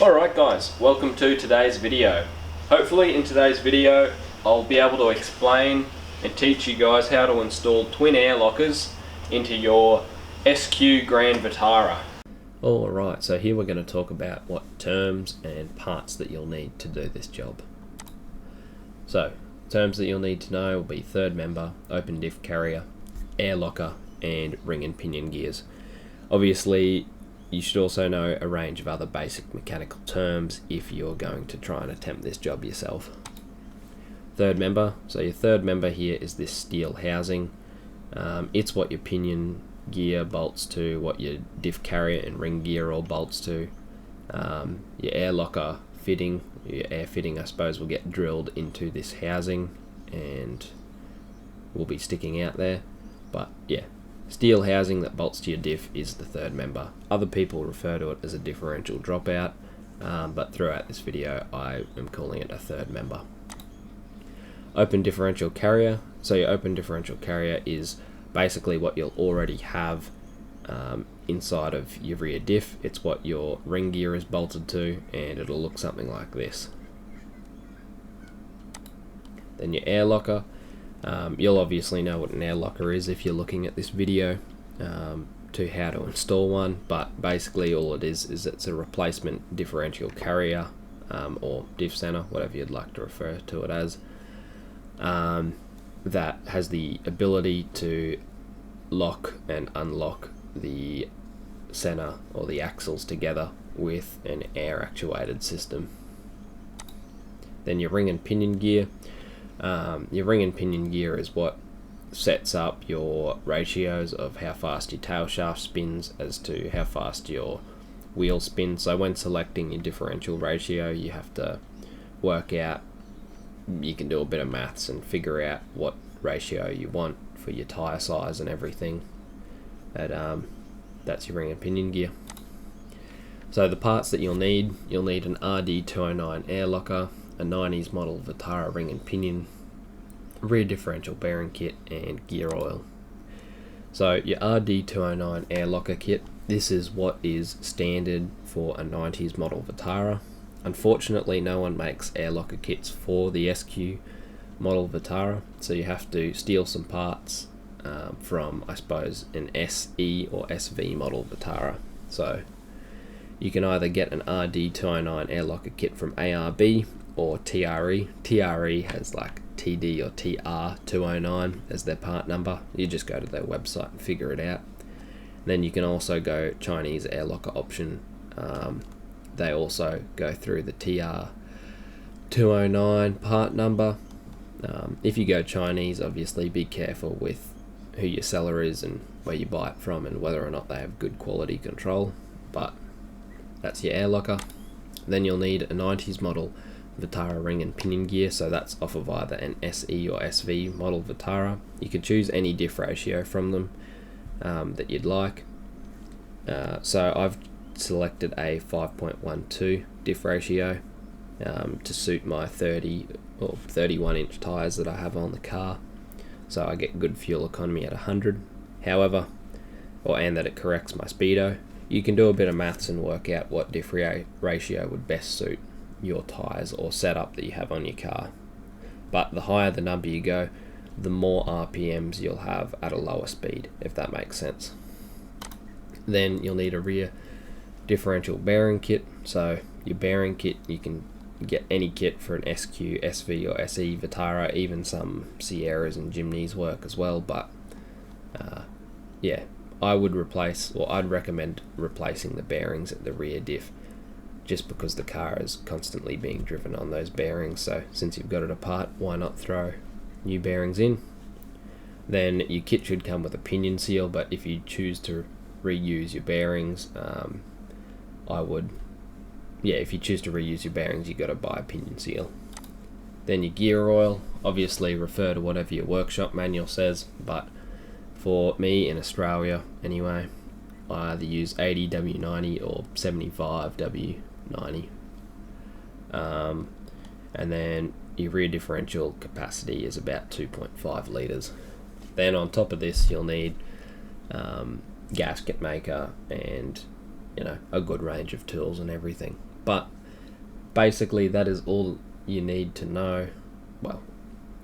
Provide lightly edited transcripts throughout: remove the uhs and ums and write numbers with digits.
Alright guys, welcome to today's video. Hopefully in today's video I'll be able to explain and teach you guys how to install twin air lockers into your SQ Grand Vitara. Alright, so here we're going to talk about what terms and parts that you'll need to do this job. So, terms that you'll need to know will be third member, open diff carrier, air locker and ring and pinion gears. Obviously you should also know a range of other basic mechanical terms if you're going to try and attempt this job yourself. Third member, so your third member here is this steel housing. It's what your pinion gear bolts to, what your diff carrier and ring gear all bolts to. Your air locker fitting, your air fitting I suppose will get drilled into this housing and will be sticking out there, but yeah. Steel housing that bolts to your diff is the third member. Other people refer to it as a differential dropout, but throughout this video I am calling it a third member. Open differential carrier. So your open differential carrier is basically what you'll already have inside of your rear diff. It's what your ring gear is bolted to, and it'll look something like this. Then your air locker. You'll obviously know what an air locker is if you're looking at this video to how to install one, but basically all it is it's a replacement differential carrier or diff center, whatever you'd like to refer to it as, that has the ability to lock and unlock the center or the axles together with an air actuated system. Then your ring and pinion gear. Your ring and pinion gear is what sets up your ratios of how fast your tail shaft spins as to how fast your wheel spins. So when selecting your differential ratio, you have to work out, you can do a bit of maths and figure out what ratio you want for your tyre size and everything. That's your ring and pinion gear. So the parts that you'll need an RD209 air locker, a 90s model Vitara ring and pinion, rear differential bearing kit and gear oil. So your RD209 air locker kit, this is what is standard for a 90s model Vitara. Unfortunately no one makes air locker kits for the SQ model Vitara, so you have to steal some parts from I suppose an SE or SV model Vitara. So you can either get an RD209 air locker kit from ARB or TRE. TRE has like TD or TR209 as their part number. You just go to their website and figure it out. Then you can also go Chinese air locker option. They also go through the TR209 part number. If you go Chinese, obviously be careful with who your seller is and where you buy it from and whether or not they have good quality control, but that's your air locker. Then you'll need a 90s model Vitara ring and pinion gear, so that's off of either an SE or SV model Vitara. You can choose any diff ratio from them that you'd like. So I've selected a 5.12 diff ratio to suit my 30 or 31 inch tyres that I have on the car, so I get good fuel economy at 100. However, and that it corrects my speedo. You can do a bit of maths and work out what diff ratio would best suit your tyres or setup that you have on your car. But the higher the number you go, the more RPMs you'll have at a lower speed, if that makes sense. Then you'll need a rear differential bearing kit. So your bearing kit, you can get any kit for an SQ, SV or SE Vitara, even some Sierras and Jimneys work as well, but yeah, I'd recommend replacing the bearings at the rear diff, just because the car is constantly being driven on those bearings. So since you've got it apart, why not throw new bearings in? Then your kit should come with a pinion seal, but if you choose to reuse your bearings, if you choose to reuse your bearings, you've got to buy a pinion seal. Then your gear oil, obviously refer to whatever your workshop manual says, but for me in Australia anyway, I either use 80 W90 or 75 W90. And then your rear differential capacity is about 2.5 litres. Then on top of this you'll need gasket maker and a good range of tools and everything. but basically that is all you need to know. Well,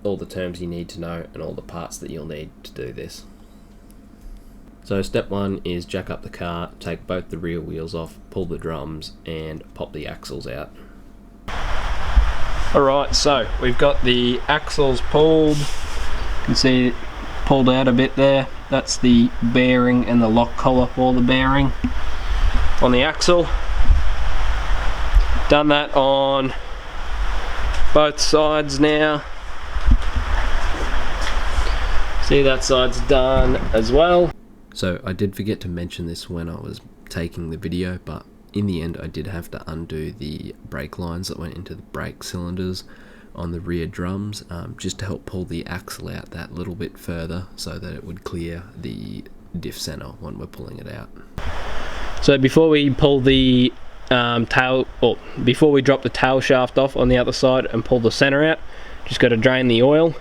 all the terms you need to know and all the parts that you'll need to do this. So step 1 is jack up the car, take both the rear wheels off, pull the drums and pop the axles out. Alright, so we've got the axles pulled. You can see it pulled out a bit there. That's the bearing and the lock collar for the bearing on the axle. Done that on both sides now. See, that side's done as well. So I did forget to mention this when I was taking the video, but in the end I did have to undo the brake lines that went into the brake cylinders on the rear drums, just to help pull the axle out that little bit further so that it would clear the diff center when we're pulling it out. So before we pull the before we drop the tail shaft off on the other side and pull the center out, just got to drain the oil.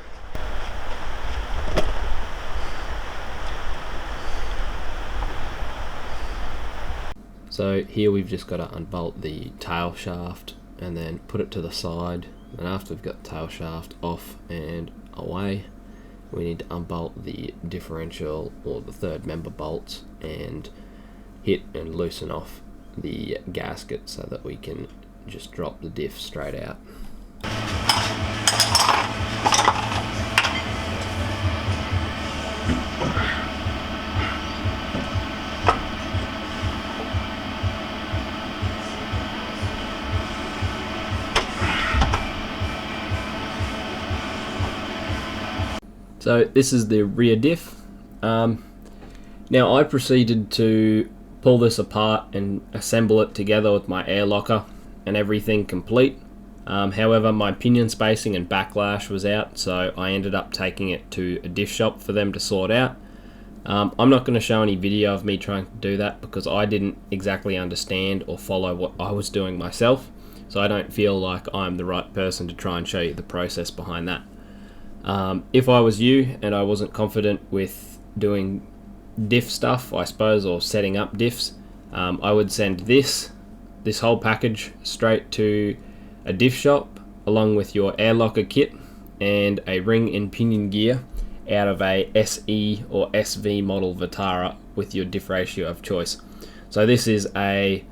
So here we've just got to unbolt the tail shaft and then put it to the side, and after we've got the tail shaft off and away, we need to unbolt the differential or the third member bolts and hit and loosen off the gasket so that we can just drop the diff straight out. So this is the rear diff. Now I proceeded to pull this apart and assemble it together with my air locker and everything complete. However, my pinion spacing and backlash was out, so I ended up taking it to a diff shop for them to sort out. I'm not going to show any video of me trying to do that because I didn't exactly understand or follow what I was doing myself, so I don't feel like I'm the right person to try and show you the process behind that. If I was you and I wasn't confident with doing diff stuff, I suppose, or setting up diffs, I would send this whole package straight to a diff shop along with your air locker kit and a ring and pinion gear out of a SE or SV model Vitara with your diff ratio of choice. So this is a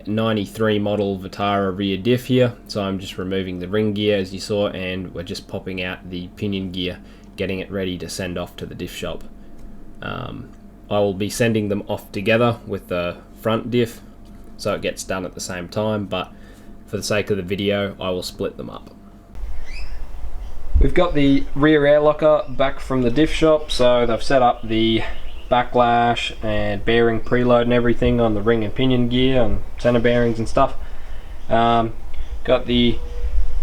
93 model Vitara rear diff here, so I'm just removing the ring gear as you saw, and we're just popping out the pinion gear, getting it ready to send off to the diff shop. I will be sending them off together with the front diff so it gets done at the same time, but for the sake of the video I will split them up. We've got the rear air locker back from the diff shop, so they've set up the backlash and bearing preload and everything on the ring and pinion gear and center bearings and stuff. Got the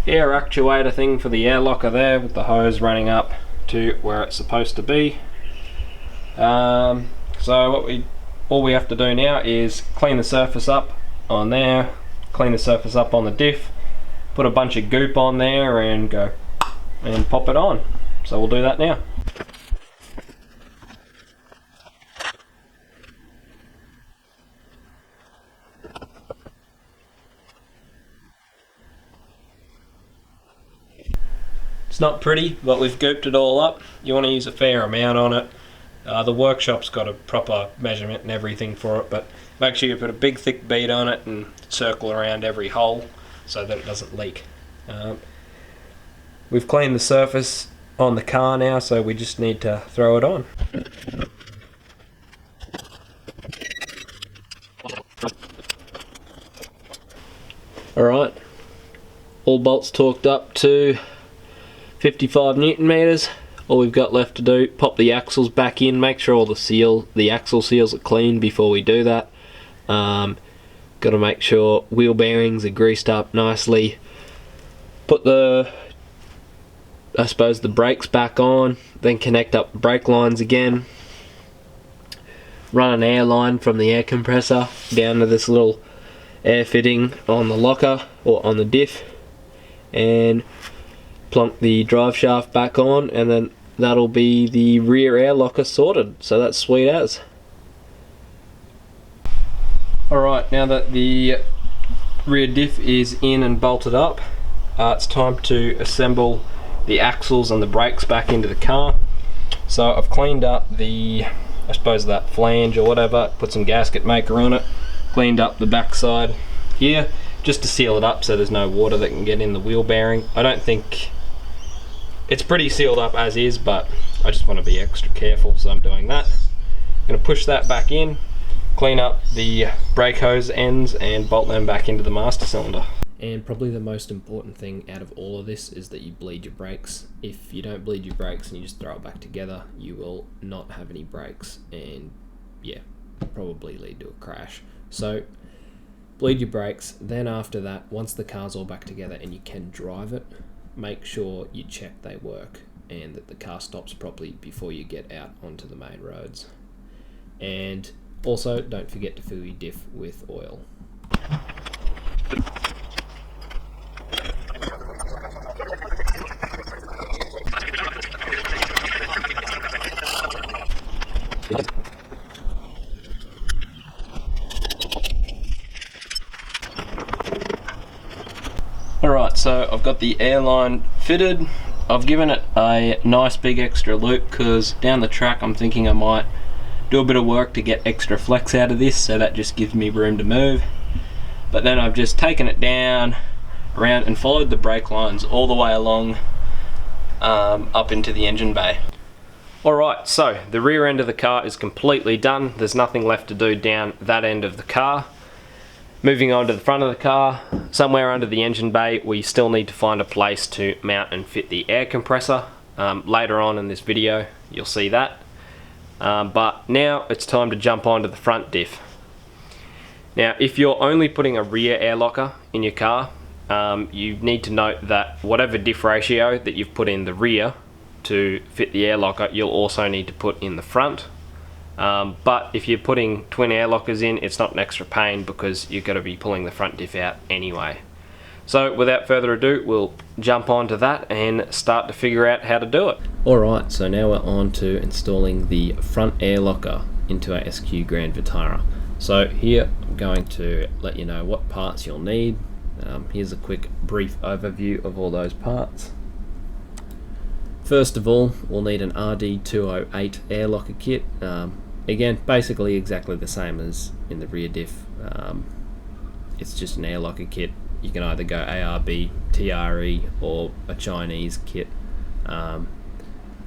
air actuator thing for the air locker there with the hose running up to where it's supposed to be. So all we have to do now is clean the surface up on there, clean the surface up on the diff, put a bunch of goop on there and go and pop it on. So we'll do that now. It's not pretty, but we've gooped it all up. You want to use a fair amount on it. The workshop's got a proper measurement and everything for it, but make sure you put a big thick bead on it and circle around every hole so that it doesn't leak. We've cleaned the surface on the car now, so we just need to throw it on. Alright, all bolts torqued up to 55 Newton meters. All we've got left to do, pop the axles back in, make sure all the axle seals are clean before we do that. Got to make sure wheel bearings are greased up nicely. Put the brakes back on, then connect up the brake lines again. Run an air line from the air compressor down to this little air fitting on the locker or on the diff, and plonk the drive shaft back on, and then that'll be the rear air locker sorted. So that's sweet as. Alright, now that the rear diff is in and bolted up, it's time to assemble the axles and the brakes back into the car. So I've cleaned up I suppose that flange or whatever, put some gasket maker on it, cleaned up the backside here just to seal it up so there's no water that can get in the wheel bearing. I don't think it's pretty sealed up as is, but I just want to be extra careful, so I'm doing that. I'm going to push that back in, clean up the brake hose ends and bolt them back into the master cylinder. And probably the most important thing out of all of this is that you bleed your brakes. If you don't bleed your brakes and you just throw it back together, you will not have any brakes, and yeah, probably lead to a crash. So bleed your brakes, then after that, once the car's all back together and you can drive it, make sure you check they work and that the car stops properly before you get out onto the main roads. And also, don't forget to fill your diff with oil. Alright, so I've got the airline fitted. I've given it a nice big extra loop because down the track I'm thinking I might do a bit of work to get extra flex out of this, so that just gives me room to move. But then I've just taken it down, around, and followed the brake lines all the way along up into the engine bay. Alright, so the rear end of the car is completely done. There's nothing left to do down that end of the car. Moving on to the front of the car, somewhere under the engine bay, we still need to find a place to mount and fit the air compressor. Later on in this video, you'll see that. But now it's time to jump onto the front diff. Now, if you're only putting a rear air locker in your car, you need to note that whatever diff ratio that you've put in the rear to fit the air locker, you'll also need to put in the front. But if you're putting twin air lockers in, it's not an extra pain because you've got to be pulling the front diff out anyway. So without further ado, we'll jump onto that and start to figure out how to do it. Alright, so now we're on to installing the front air locker into our SQ Grand Vitara. So here I'm going to let you know what parts you'll need. Here's a quick brief overview of all those parts. First of all, we'll need an RD208 air locker kit. Again, basically exactly the same as in the rear diff. It's just an air locker kit. You can either go ARB, TRE, or a Chinese kit.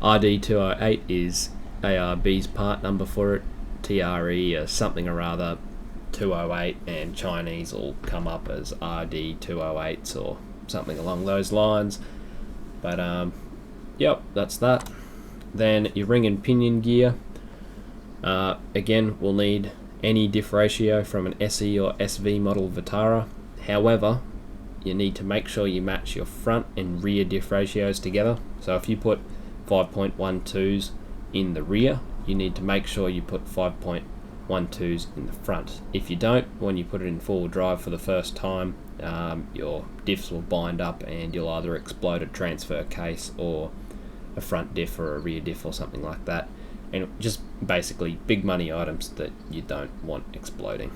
RD208 is ARB's part number for it. TRE is something or other 208, and Chinese will come up as RD208s or something along those lines. But yep, that's that. Then your ring and pinion gear. Again, we'll need any diff ratio from an SE or SV model Vitara. However, you need to make sure you match your front and rear diff ratios together. So if you put 5.12s in the rear, you need to make sure you put 5.12s in the front. If you don't, when you put it in four-wheel drive for the first time, your diffs will bind up and you'll either explode a transfer case or a front diff or a rear diff or something like that. And just basically big money items that you don't want exploding.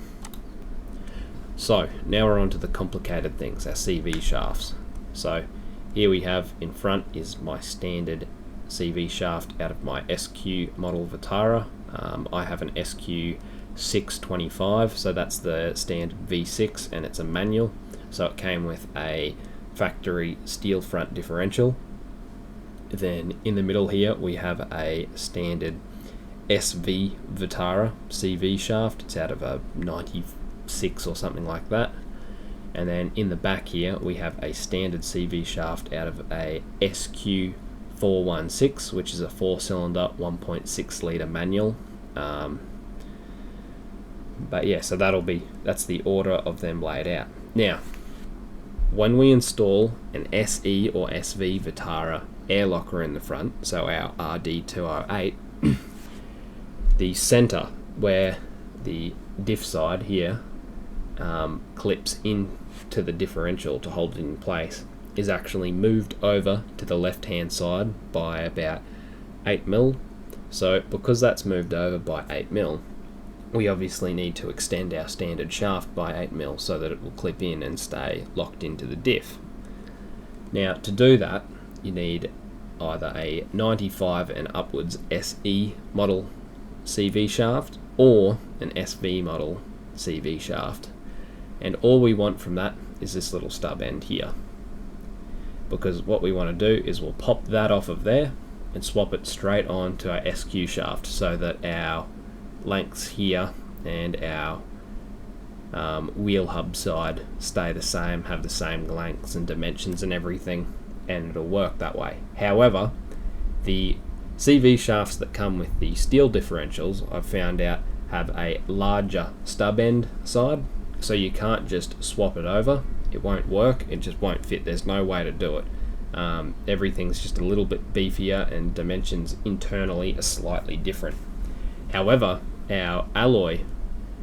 So now we're on to the complicated things, our CV shafts. So here we have in front is my standard CV shaft out of my SQ model Vitara. I have an SQ 625, so that's the standard V6 and it's a manual. So it came with a factory steel front differential. Then in the middle here we have a standard SV Vitara CV shaft. It's out of a 96 or something like that. And then in the back here we have a standard CV shaft out of a SQ 416, which is a 4-cylinder 1.6 litre manual. But yeah, so that's the order of them laid out. Now, when we install an SE or SV Vitara air locker in the front, so our RD208, the center where the diff side here clips into the differential to hold it in place is actually moved over to the left hand side by about 8mm. So because that's moved over by 8mm, we obviously need to extend our standard shaft by 8mm so that it will clip in and stay locked into the diff. Now to do that, you need either a 95 and upwards SE model CV shaft or an SV model CV shaft, and all we want from that is this little stub end here, because what we want to do is we'll pop that off of there and swap it straight on to our SQ shaft so that our lengths here and our wheel hub side stay the same, have the same lengths and dimensions and everything, and it'll work that way. However, the CV shafts that come with the steel differentials, I've found out, have a larger stub end side, so you can't just swap it over. It won't work, it just won't fit. There's no way to do it. Everything's just a little bit beefier and dimensions internally are slightly different. However, our alloy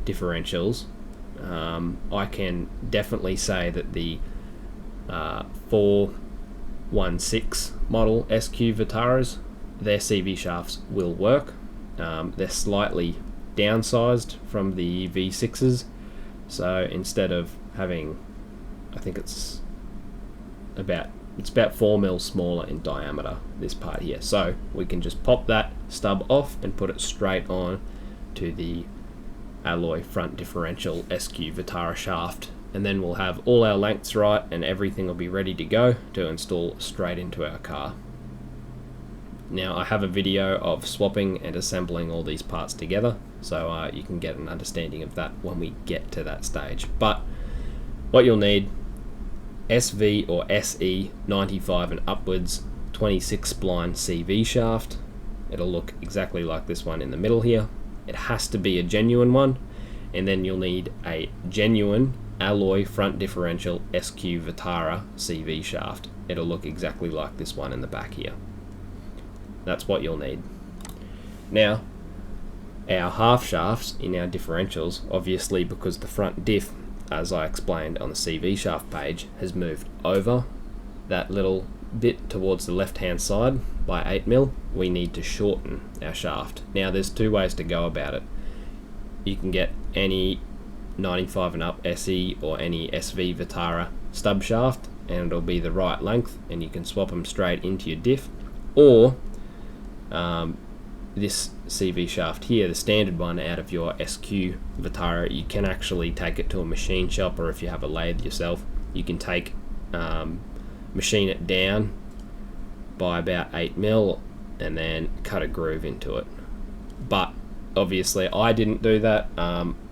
differentials, I can definitely say that the 416 model SQ Vitaras, their CV shafts will work. They're slightly downsized from the V6s, so instead of having, I think it's about 4mm smaller in diameter, this part here, so we can just pop that stub off and put it straight on to the alloy front differential SQ Vitara shaft, and then we'll have all our lengths right and everything will be ready to go to install straight into our car. Now I have a video of swapping and assembling all these parts together, so you can get an understanding of that when we get to that stage. But what you'll need: SV or SE 95 and upwards 26 spline CV shaft. It'll look exactly like this one in the middle here. It has to be a genuine one, and then you'll need a genuine alloy front differential SQ Vitara CV shaft. It'll look exactly like this one in the back here. That's what you'll need. Now, our half shafts in our differentials, obviously because the front diff, as I explained on the CV shaft page, has moved over that little bit towards the left hand side by 8mm, we need to shorten our shaft. Now there's two ways to go about it. You can get any 95 and up SE or any SV Vitara stub shaft and it'll be the right length and you can swap them straight into your diff, or this CV shaft here, the standard one out of your SQ Vitara, you can actually take it to a machine shop, or if you have a lathe yourself, you can take machine it down by about 8mm and then cut a groove into it. But obviously I didn't do that.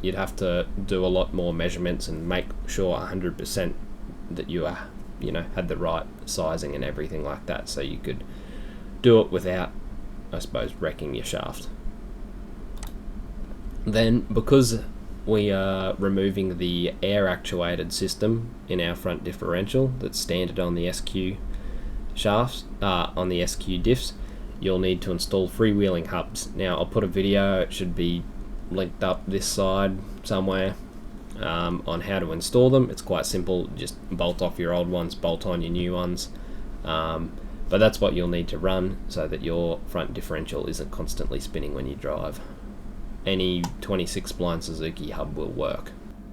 You'd have to do a lot more measurements and make sure 100% that you are, had the right sizing and everything like that, so you could do it without, I suppose, wrecking your shaft. Then, because we are removing the air actuated system in our front differential that's standard on the SQ shafts, on the SQ diffs, you'll need to install freewheeling hubs. Now I'll put a video, it should be linked up this side somewhere, on how to install them. It's quite simple, just bolt off your old ones, bolt on your new ones. But that's what you'll need to run so that your front differential isn't constantly spinning when you drive. Any 26 spline Suzuki hub will work.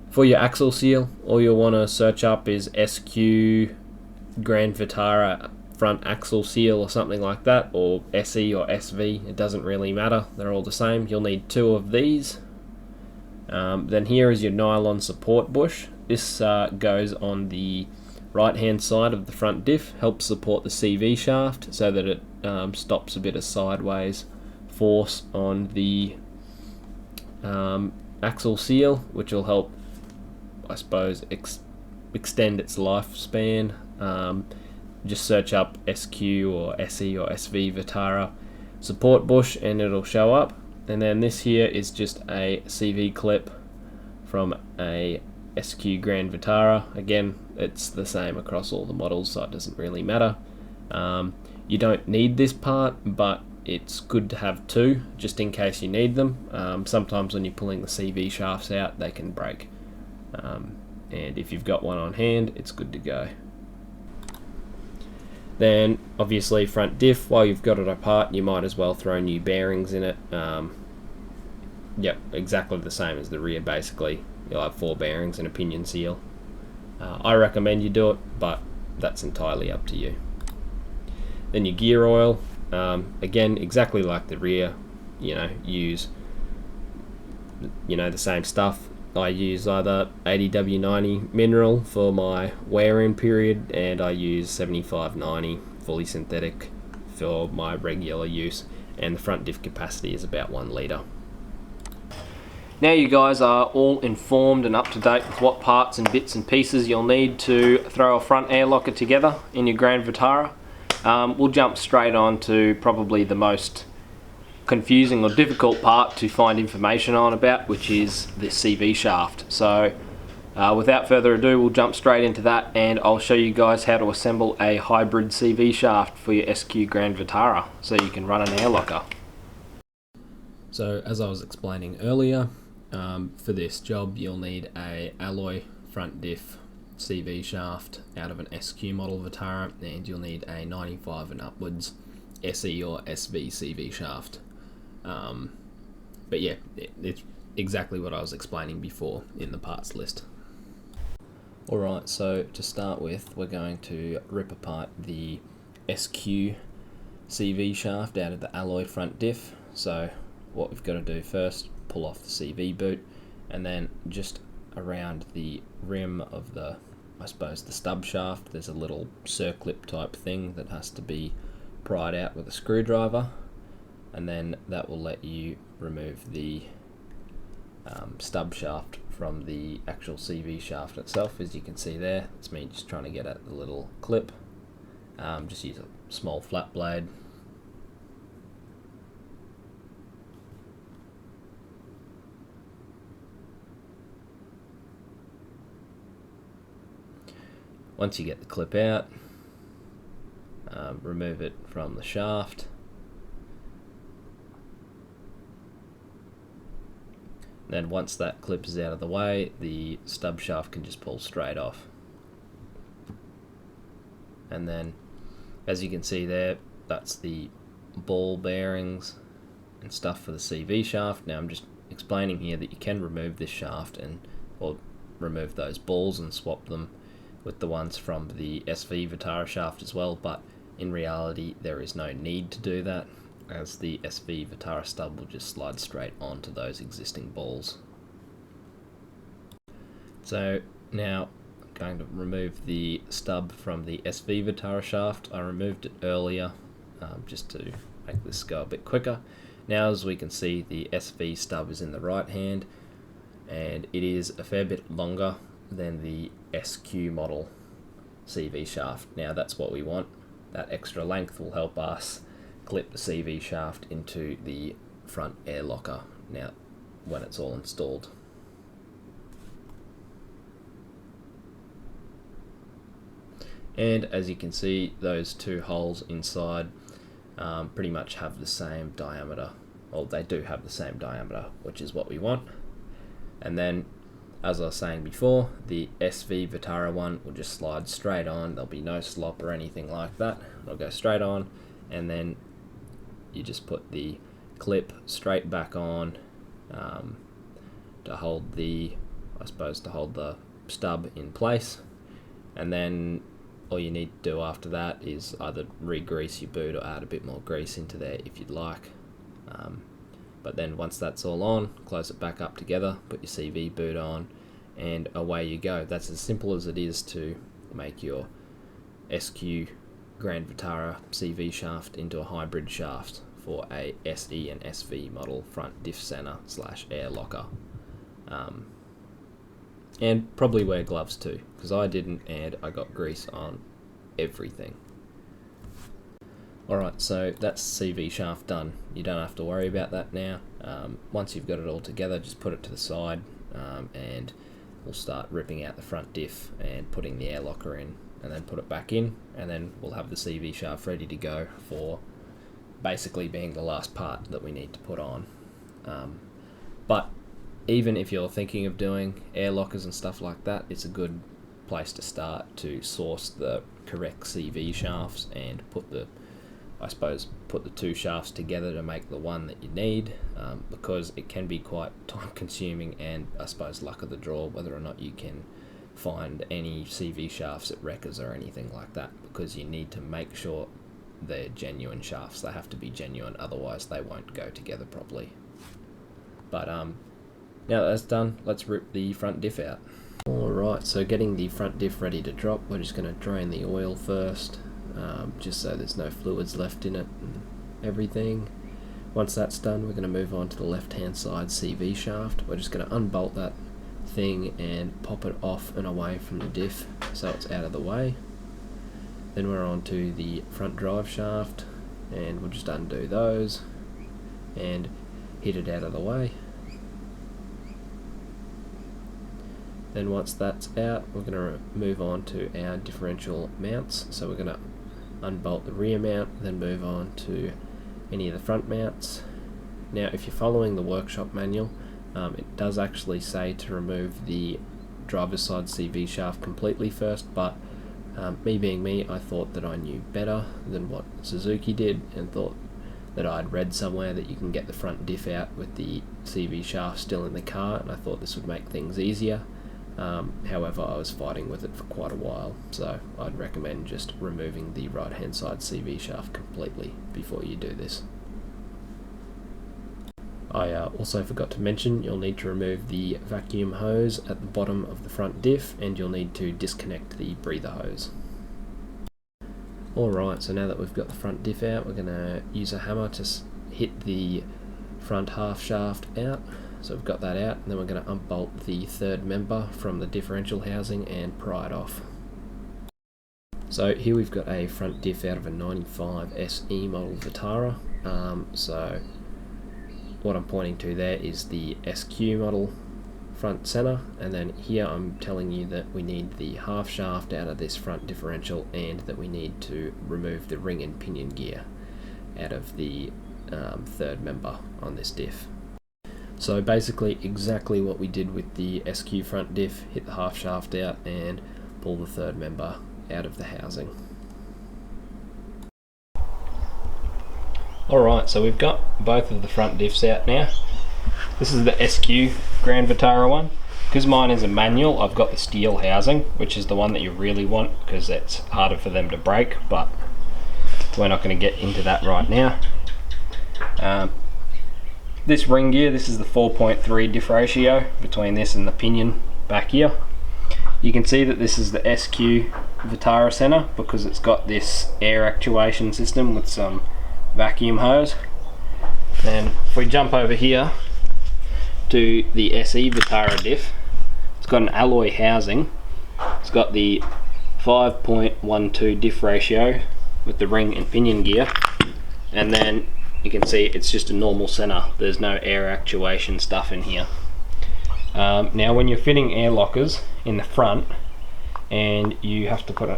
For your axle seal, all you'll want to search up is SQ Grand Vitara front axle seal or something like that, or SE or SV, it doesn't really matter, they're all the same. You'll need 2 of these. Then here is your nylon support bush. This goes on the right hand side of the front diff, helps support the CV shaft so that it stops a bit of sideways force on the axle seal, which will help, I suppose, extend its lifespan. Just search up SQ or SE or SV Vitara support bush and it'll show up. And then this here is just a CV clip from a SQ Grand Vitara. Again, it's the same across all the models, so it doesn't really matter. You don't need this part, but it's good to have 2 just in case you need them. Sometimes when you're pulling the CV shafts out, they can break, and if you've got one on hand, it's good to go. Then obviously front diff, while you've got it apart, you might as well throw new bearings in it. Yep, exactly the same as the rear basically. You'll have 4 bearings and a pinion seal. I recommend you do it, but that's entirely up to you. Then your gear oil, again, exactly like the rear, use the same stuff. I use either 80W90 mineral for my wear-in period, and I use 7590 fully synthetic for my regular use, and the front diff capacity is about 1 litre. Now you guys are all informed and up to date with what parts and bits and pieces you'll need to throw a front air locker together in your Grand Vitara. We'll jump straight on to probably the most confusing or difficult part to find information on about, which is the CV shaft. So without further ado, we'll jump straight into that, and I'll show you guys how to assemble a hybrid CV shaft for your SQ Grand Vitara so you can run an air locker. So as I was explaining earlier, for this job you'll need a alloy front diff CV shaft out of an SQ model Vitara, and you'll need a 95 and upwards SE or SV CV shaft. But yeah, it's exactly what I was explaining before in the parts list. Alright, so to start with, we're going to rip apart the SQ CV shaft out of the alloy front diff. So what we've got to do first, pull off the CV boot, and then just around the rim of the stub shaft, there's a little circlip type thing that has to be pried out with a screwdriver, and then that will let you remove the stub shaft from the actual CV shaft itself. As you can see there, it's me just trying to get at the little clip. Just use a small flat blade. Once you get the clip out, remove it from the shaft. Then once that clip is out of the way, the stub shaft can just pull straight off. And then, as you can see there, that's the ball bearings and stuff for the CV shaft. Now I'm just explaining here that you can remove this shaft or remove those balls and swap them with the ones from the SV Vitara shaft as well, but in reality there is no need to do that, as the SV Vitara stub will just slide straight onto those existing balls. So now I'm going to remove the stub from the SV Vitara shaft. I removed it earlier just to make this go a bit quicker. Now as we can see, the SV stub is in the right hand, and it is a fair bit longer than the SQ model CV shaft. Now that's what we want. That extra length will help us clip the CV shaft into the front air locker now when it's all installed. And as you can see, those two holes inside pretty much have the same diameter. Well, they do have the same diameter, which is what we want. And then, as I was saying before, the SV Vitara one will just slide straight on. There'll be no slop or anything like that. It'll go straight on, and then you just put the clip straight back on to hold the stub in place. And then all you need to do after that is either re-grease your boot or add a bit more grease into there if you'd like. But then once that's all on, close it back up together, put your CV boot on, and away you go. That's as simple as it is to make your SQ Grand Vitara CV shaft into a hybrid shaft for a SE and SV model front diff center / air locker. And probably wear gloves too, because I didn't, and I got grease on everything. Alright, so that's CV shaft done. You don't have to worry about that now. Once you've got it all together, just put it to the side, and we'll start ripping out the front diff and putting the air locker in, and then put it back in, and then we'll have the CV shaft ready to go for basically being the last part that we need to put on. But even if you're thinking of doing air lockers and stuff like that, it's a good place to start to source the correct CV shafts and put the I suppose, put the two shafts together to make the one that you need, because it can be quite time consuming, and I suppose luck of the draw whether or not you can find any CV shafts at wreckers or anything like that, because you need to make sure they're genuine shafts. They have to be genuine, otherwise they won't go together properly. But now that that's done, let's rip the front diff out. Alright, so getting the front diff ready to drop, we're just going to drain the oil first, just so there's no fluids left in it and everything. Once that's done, we're going to move on to the left hand side CV shaft. We're just going to unbolt that thing and pop it off and away from the diff so it's out of the way. Then we're on to the front drive shaft, and we'll just undo those and hit it out of the way. Then once that's out, we're going to move on to our differential mounts. So we're going to unbolt the rear mount, then move on to any of the front mounts. Now if you're following the workshop manual, it does actually say to remove the driver's side CV shaft completely first, but me being me, I thought that I knew better than what Suzuki did, and thought that I'd read somewhere that you can get the front diff out with the CV shaft still in the car, and I thought this would make things easier. However, I was fighting with it for quite a while, so I'd recommend just removing the right hand side CV shaft completely before you do this. I also forgot to mention you'll need to remove the vacuum hose at the bottom of the front diff, and you'll need to disconnect the breather hose. Alright, so now that we've got the front diff out, we're going to use a hammer to hit the front half shaft out. So we've got that out, and then we're going to unbolt the third member from the differential housing and pry it off. So here we've got a front diff out of a 95 SE model Vitara. So what I'm pointing to there is the SQ model front center, and then here I'm telling you that we need the half shaft out of this front differential, and that we need to remove the ring and pinion gear out of the third member on this diff. So basically exactly what we did with the SQ front diff, hit the half shaft out and pull the third member out of the housing. Alright, so we've got both of the front diffs out now. This is the SQ Grand Vitara one. Because mine is a manual, I've got the steel housing, which is the one that you really want because it's harder for them to break, but we're not going to get into that right now. This ring gear, this is the 4.3 diff ratio between this and the pinion back here. You can see that this is the SQ Vitara center because it's got this air actuation system with some vacuum hose. Then if we jump over here to the SE Vitara diff, it's got an alloy housing. It's got the 5.12 diff ratio with the ring and pinion gear, and then you can see it's just a normal center. There's no air actuation stuff in here. Now when you're fitting air lockers in the front, and you have to put an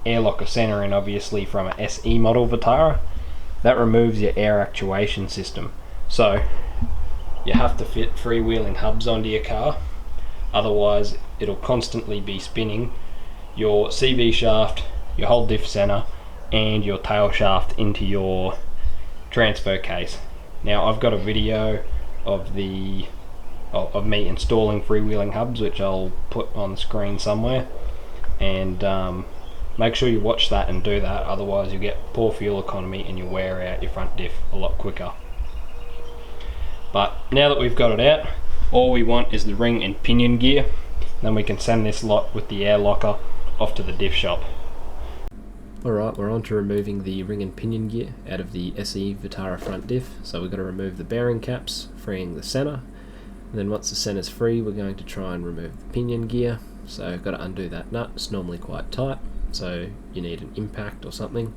air locker center in, obviously from an SE model Vitara, that removes your air actuation system. So you have to fit freewheeling hubs onto your car, otherwise it'll constantly be spinning your CV shaft, your whole diff center, and your tail shaft into your transfer case. Now I've got a video of me installing freewheeling hubs, which I'll put on the screen somewhere, and make sure you watch that and do that, otherwise you get poor fuel economy and you wear out your front diff a lot quicker. But now that we've got it out, all we want is the ring and pinion gear, then we can send this lot with the air locker off to the diff shop. Alright, we're on to removing the ring and pinion gear out of the SE Vitara front diff. So we're going to remove the bearing caps, freeing the center. And then once the center's free, we're going to try and remove the pinion gear. So I've got to undo that nut. It's normally quite tight, so you need an impact or something.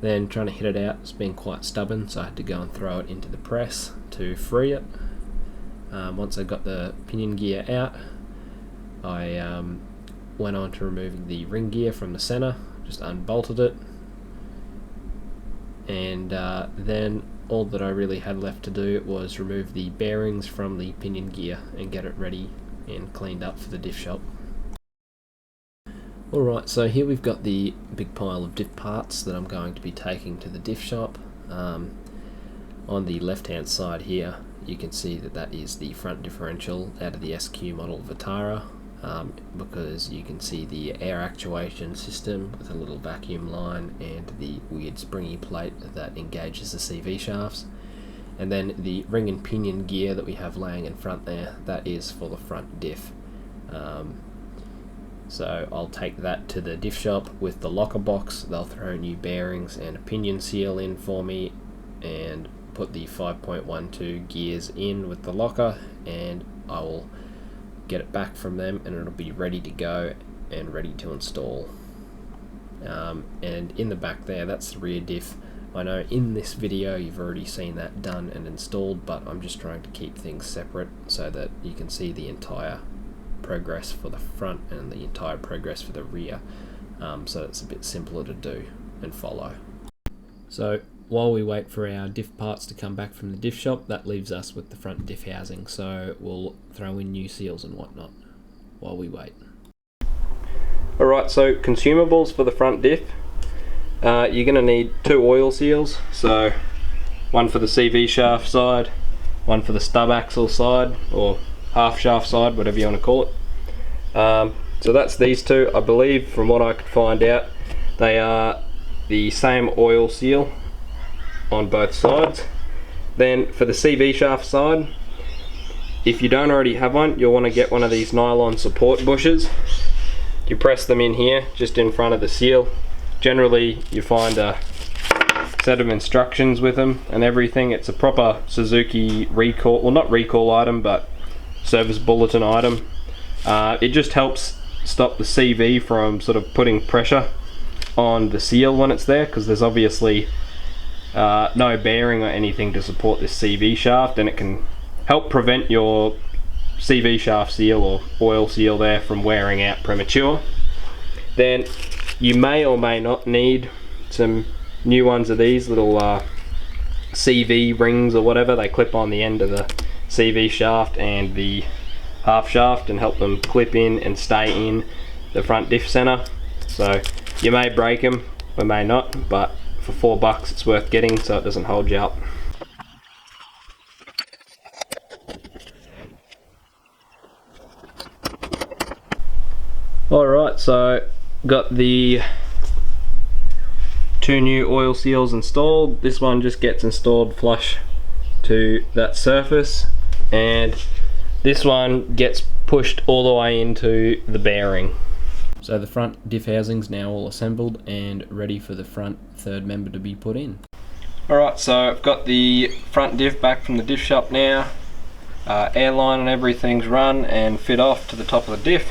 Then trying to hit it out, it's been quite stubborn, so I had to go and throw it into the press to free it. Once I got the pinion gear out, I went on to removing the ring gear from the center. Just unbolted it, and then all that I really had left to do was remove the bearings from the pinion gear and get it ready and cleaned up for the diff shop. Alright, so here we've got the big pile of diff parts that I'm going to be taking to the diff shop. On the left hand side here you can see that that is the front differential out of the SQ model Vitara, because you can see the air actuation system with a little vacuum line and the weird springy plate that engages the CV shafts. And then the ring and pinion gear that we have laying in front there, that is for the front diff. So I'll take that to the diff shop with the locker box. They'll throw new bearings and a pinion seal in for me and put the 5.12 gears in with the locker, and I will get it back from them and it'll be ready to go and ready to install. And in the back there, that's the rear diff. I know in this video you've already seen that done and installed, but I'm just trying to keep things separate so that you can see the entire progress for the front and the entire progress for the rear, so it's a bit simpler to do and follow. So while we wait for our diff parts to come back from the diff shop, that leaves us with the front diff housing, so we'll throw in new seals and whatnot while we wait. Alright, so consumables for the front diff. You're going to need 2 oil seals, so one for the CV shaft side, one for the stub axle side, or half shaft side, whatever you want to call it. So that's these 2. I believe from what I could find out, they are the same oil seal on both sides. Then for the CV shaft side, if you don't already have one, you'll want to get one of these nylon support bushes. You press them in here just in front of the seal. Generally you find a set of instructions with them and everything. It's a proper Suzuki recall, well, not recall item, but service bulletin item. It just helps stop the CV from sort of putting pressure on the seal when it's there, because there's obviously no bearing or anything to support this CV shaft, and it can help prevent your CV shaft seal or oil seal there from wearing out premature. Then you may or may not need some new ones of these little CV rings or whatever. They clip on the end of the CV shaft and the half shaft and help them clip in and stay in the front diff center. So you may break them or may not, but for $4 it's worth getting so it doesn't hold you up. Alright, so got the 2 new oil seals installed. This one just gets installed flush to that surface, and this one gets pushed all the way into the bearing. So the front diff housing's now all assembled and ready for the front third member to be put in. Alright, so I've got the front diff back from the diff shop now. Airline and everything's run and fit off to the top of the diff.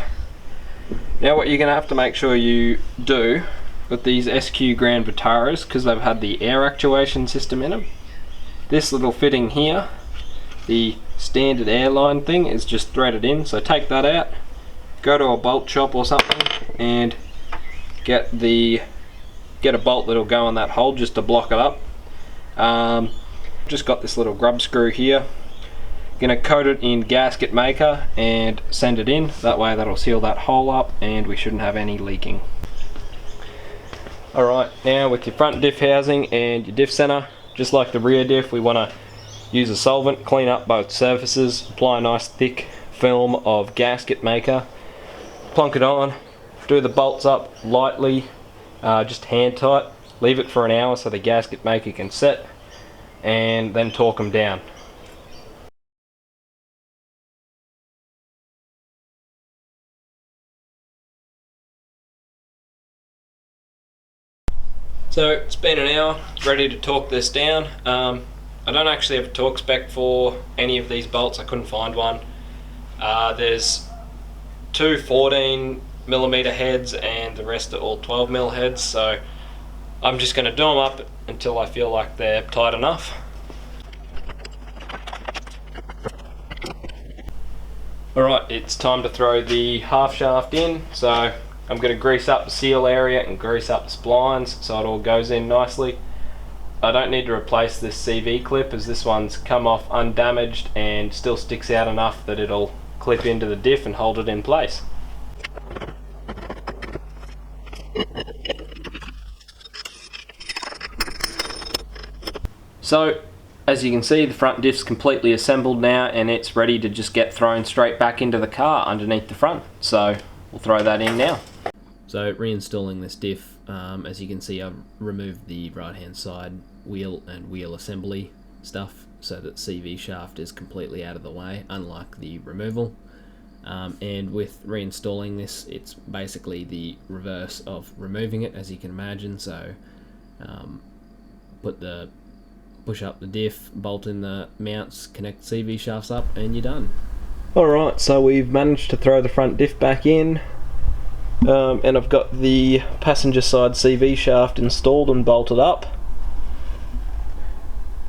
Now what you're going to have to make sure you do with these SQ Grand Vitaras, because they've had the air actuation system in them, this little fitting here, the standard airline thing, is just threaded in. So take that out, go to a bolt shop or something and get a bolt that'll go on that hole just to block it up. Just got this little grub screw here. Gonna coat it in gasket maker and send it in. That way that'll seal that hole up and we shouldn't have any leaking. Alright, now with your front diff housing and your diff center, just like the rear diff, we want to use a solvent, clean up both surfaces, apply a nice thick film of gasket maker, plonk it on, do the bolts up lightly, just hand tight, leave it for an hour so the gasket maker can set, and then torque them down. So it's been an hour, ready to torque this down. I don't actually have a torque spec for any of these bolts, I couldn't find one. There's 2 14mm heads and the rest are all 12mm heads, so I'm just going to do them up until I feel like they're tight enough. Alright, it's time to throw the half shaft in, so I'm going to grease up the seal area and grease up the splines so it all goes in nicely. I don't need to replace this CV clip as this one's come off undamaged and still sticks out enough that it'll clip into the diff and hold it in place. So, as you can see, the front diff's completely assembled now and it's ready to just get thrown straight back into the car underneath the front. So, we'll throw that in now. So, reinstalling this diff, as you can see, I've removed the right hand side wheel and wheel assembly stuff so that CV shaft is completely out of the way, unlike the removal. And with reinstalling this, it's basically the reverse of removing it, as you can imagine. So, push up the diff, bolt in the mounts, connect CV shafts up, and you're done. Alright, so we've managed to throw the front diff back in, and I've got the passenger side CV shaft installed and bolted up.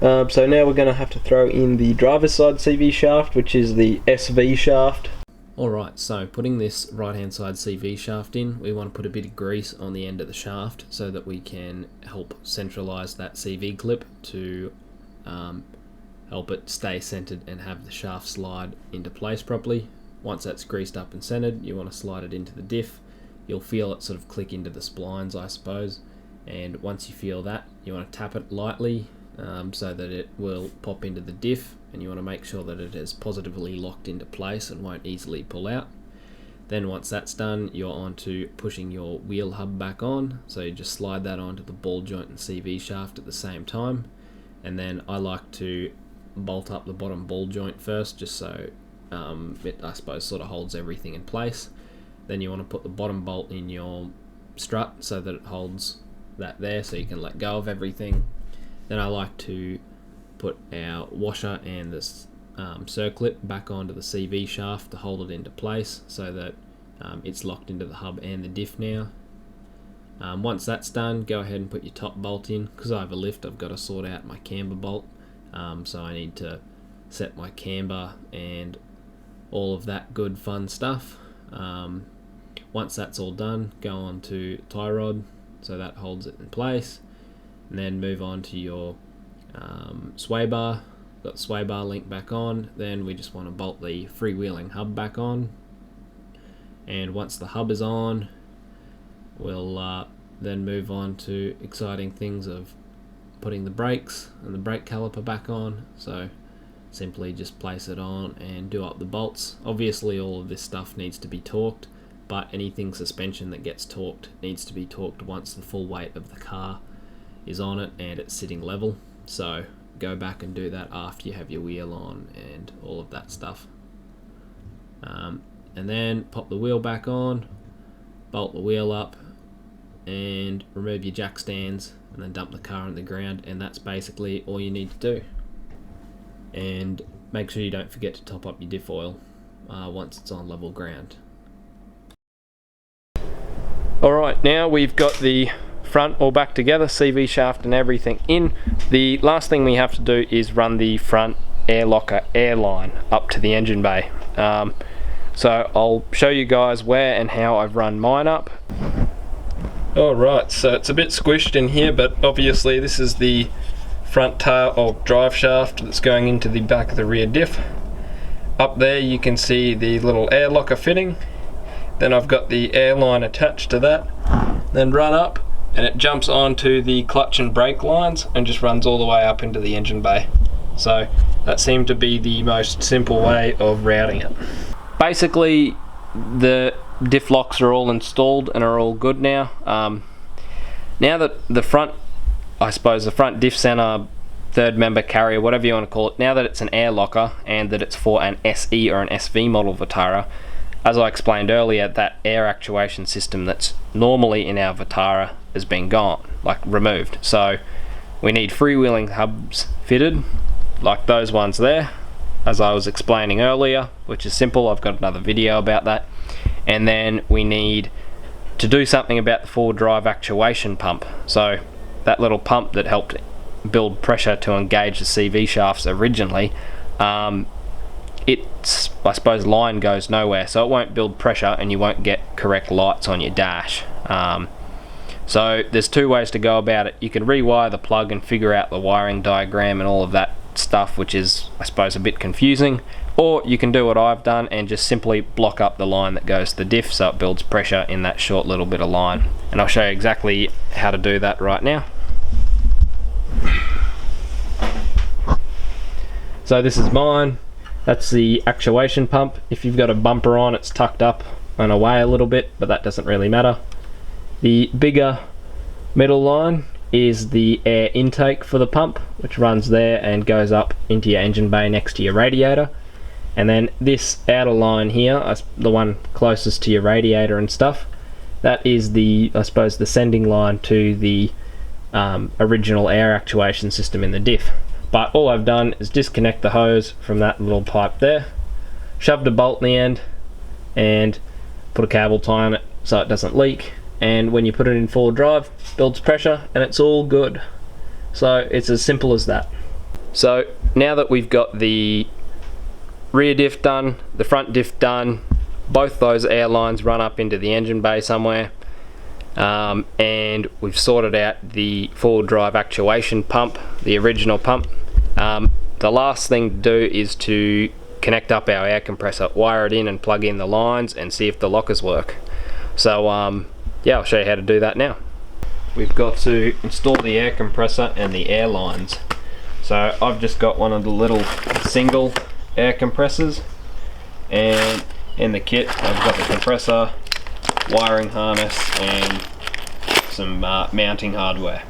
So now we're going to have to throw in the driver's side CV shaft, which is the SV shaft. Alright, so putting this right hand side CV shaft in, we want to put a bit of grease on the end of the shaft so that we can help centralise that CV clip to help it stay centred and have the shaft slide into place properly. Once that's greased up and centred, you want to slide it into the diff. You'll feel it sort of click into the splines, I suppose, and once you feel that, you want to tap it lightly so that it will pop into the diff, and you want to make sure that it is positively locked into place and won't easily pull out. Then once that's done, you're on to pushing your wheel hub back on, so you just slide that onto the ball joint and CV shaft at the same time. And then I like to bolt up the bottom ball joint first, just so it, I suppose, sort of holds everything in place. Then you want to put the bottom bolt in your strut so that it holds that there, so you can let go of everything. Then I like to put our washer and this circlip back onto the CV shaft to hold it into place so that it's locked into the hub and the diff now. Once that's done, go ahead and put your top bolt in. Because I have a lift, I've got to sort out my camber bolt, so I need to set my camber and all of that good fun stuff. Once that's all done, go on to tie rod so that holds it in place, and then move on to your sway bar. Got the sway bar link back on. Then we just want to bolt the freewheeling hub back on, and once the hub is on, we'll then move on to exciting things of putting the brakes and the brake caliper back on. So simply just place it on and do up the bolts. Obviously all of this stuff needs to be torqued, but anything suspension that gets torqued needs to be torqued once the full weight of the car is on it and it's sitting level. So go back and do that after you have your wheel on and all of that stuff. And then pop the wheel back on, bolt the wheel up, and remove your jack stands, and then dump the car on the ground, and that's basically all you need to do. And make sure you don't forget to top up your diff oil once it's on level ground. Alright, now we've got the front all back together, CV shaft and everything in. The last thing we have to do is run the front air locker air line up to the engine bay. So I'll show you guys where and how I've run mine up. Alright, so it's a bit squished in here, but obviously this is the front tail or drive shaft that's going into the back of the rear diff. Up there you can see the little air locker fitting. Then I've got the air line attached to that. Then run up and it jumps onto the clutch and brake lines and just runs all the way up into the engine bay. So that seemed to be the most simple way of routing it. Basically the diff locks are all installed and are all good now. Now that the front, I suppose the front diff center, third member carrier, whatever you want to call it, now that it's an air locker and that it's for an SE or an SV model Vitara, as I explained earlier, that air actuation system that's normally in our Vitara has been gone, like removed. So we need freewheeling hubs fitted, like those ones there, as I was explaining earlier, which is simple. I've got another video about that. And then we need to do something about the forward drive actuation pump. So that little pump that helped build pressure to engage the CV shafts originally, its, I suppose, line goes nowhere, so it won't build pressure and you won't get correct lights on your dash. So there's two ways to go about it. You can rewire the plug and figure out the wiring diagram and all of that stuff, which is, I suppose, a bit confusing. Or you can do what I've done and just simply block up the line that goes to the diff so it builds pressure in that short little bit of line. And I'll show you exactly how to do that right now. So this is mine. That's the actuation pump. If you've got a bumper on, it's tucked up and away a little bit, but that doesn't really matter. The bigger middle line is the air intake for the pump, which runs there and goes up into your engine bay next to your radiator. And then this outer line here, the one closest to your radiator and stuff, that is the, I suppose, the sending line to the original air actuation system in the diff. But all I've done is disconnect the hose from that little pipe there, shoved a bolt in the end, and put a cable tie on it so it doesn't leak. And when you put it in full drive, builds pressure and it's all good. So it's as simple as that. So now that we've got the rear diff done, the front diff done, both those air lines run up into the engine bay somewhere, and we've sorted out the forward drive actuation pump, the original pump. The last thing to do is to connect up our air compressor, wire it in and plug in the lines and see if the lockers work. So yeah, I'll show you how to do that now. We've got to install the air compressor and the air lines. So I've just got one of the little single air compressors, and in the kit I've got the compressor, wiring harness and some mounting hardware.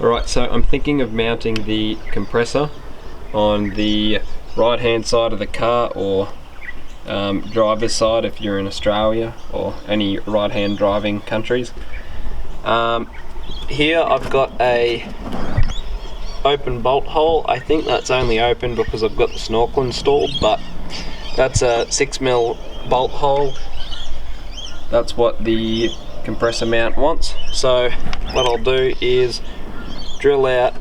Alright, so I'm thinking of mounting the compressor on the right hand side of the car, or driver's side if you're in Australia or any right hand driving countries. Here I've got a open bolt hole. I think that's only open because I've got the snorkel installed, but that's a 6mm bolt hole. That's what the compressor mount wants. So what I'll do is drill out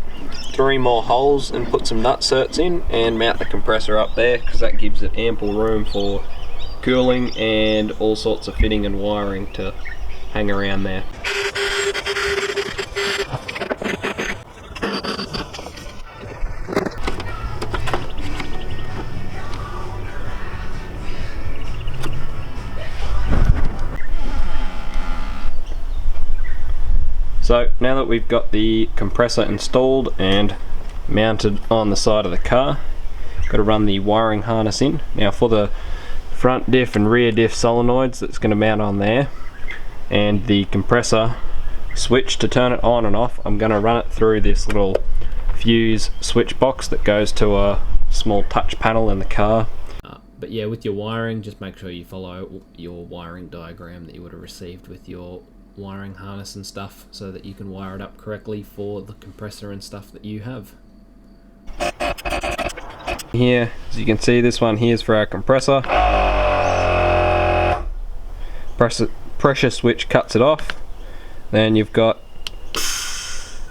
3 more holes and put some nut certs in and mount the compressor up there, because that gives it ample room for cooling and all sorts of fitting and wiring to hang around there. So now that we've got the compressor installed and mounted on the side of the car, got to run the wiring harness in. Now for the front diff and rear diff solenoids, that's going to mount on there, and the compressor switch to turn it on and off, I'm going to run it through this little fuse switch box that goes to a small touch panel in the car. But yeah, with your wiring, just make sure you follow your wiring diagram that you would have received with your wiring harness and stuff, so that you can wire it up correctly for the compressor and stuff that you have. Here, as you can see, this one here is for our compressor. Pressure switch cuts it off. Then you've got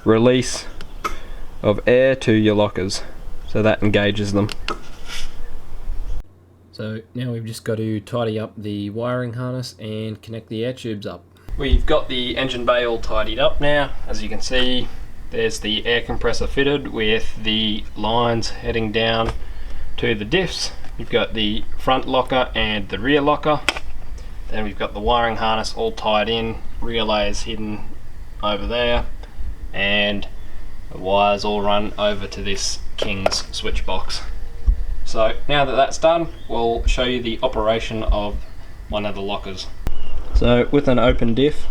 release of air to your lockers, so that engages them. So now we've just got to tidy up the wiring harness and connect the air tubes up. We've got the engine bay all tidied up now. As you can see, there's the air compressor fitted with the lines heading down to the diffs. You've got the front locker and the rear locker. Then we've got the wiring harness all tied in, relays hidden over there, and the wires all run over to this King's switch box. So now that that's done, we'll show you the operation of one of the lockers. So with an open diff,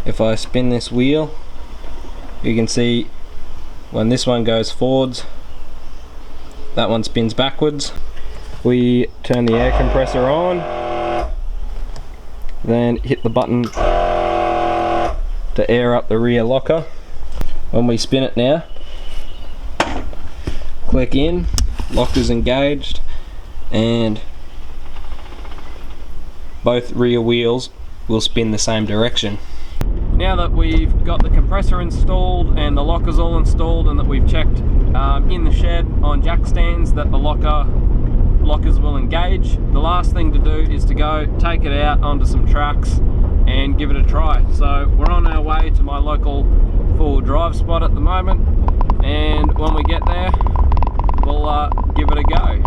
if I spin this wheel, you can see when this one goes forwards, that one spins backwards. We turn the air compressor on, then hit the button to air up the rear locker. When we spin it now, click in, locker's engaged, and both rear wheels will spin the same direction. Now that we've got the compressor installed and the lockers all installed, and that we've checked in the shed on jack stands that the lockers will engage, the last thing to do is to go take it out onto some tracks and give it a try. So we're on our way to my local four-wheel drive spot at the moment, and when we get there, we'll give it a go.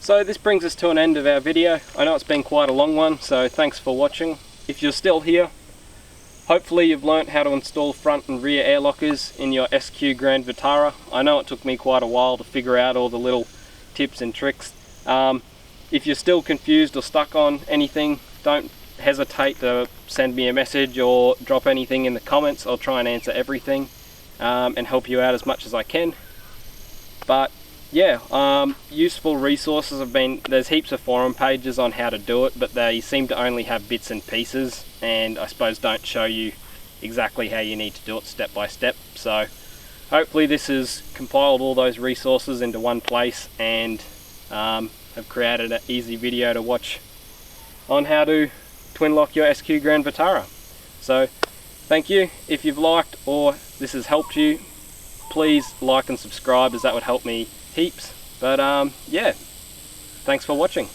So this brings us to an end of our video. I know it's been quite a long one, so thanks for watching. If you're still here, hopefully you've learnt how to install front and rear air lockers in your SQ Grand Vitara. I know it took me quite a while to figure out all the little tips and tricks. If you're still confused or stuck on anything, don't hesitate to send me a message or drop anything in the comments. I'll try and answer everything and help you out as much as I can. But yeah, useful resources have been, there's heaps of forum pages on how to do it, but they seem to only have bits and pieces, and I suppose don't show you exactly how you need to do it step by step. So hopefully this has compiled all those resources into one place and have created an easy video to watch on how to twin lock your SQ Grand Vitara. So thank you. If you've liked or this has helped you, please like and subscribe, as that would help me heaps. But yeah, thanks for watching.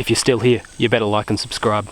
If you're still here, you better like and subscribe.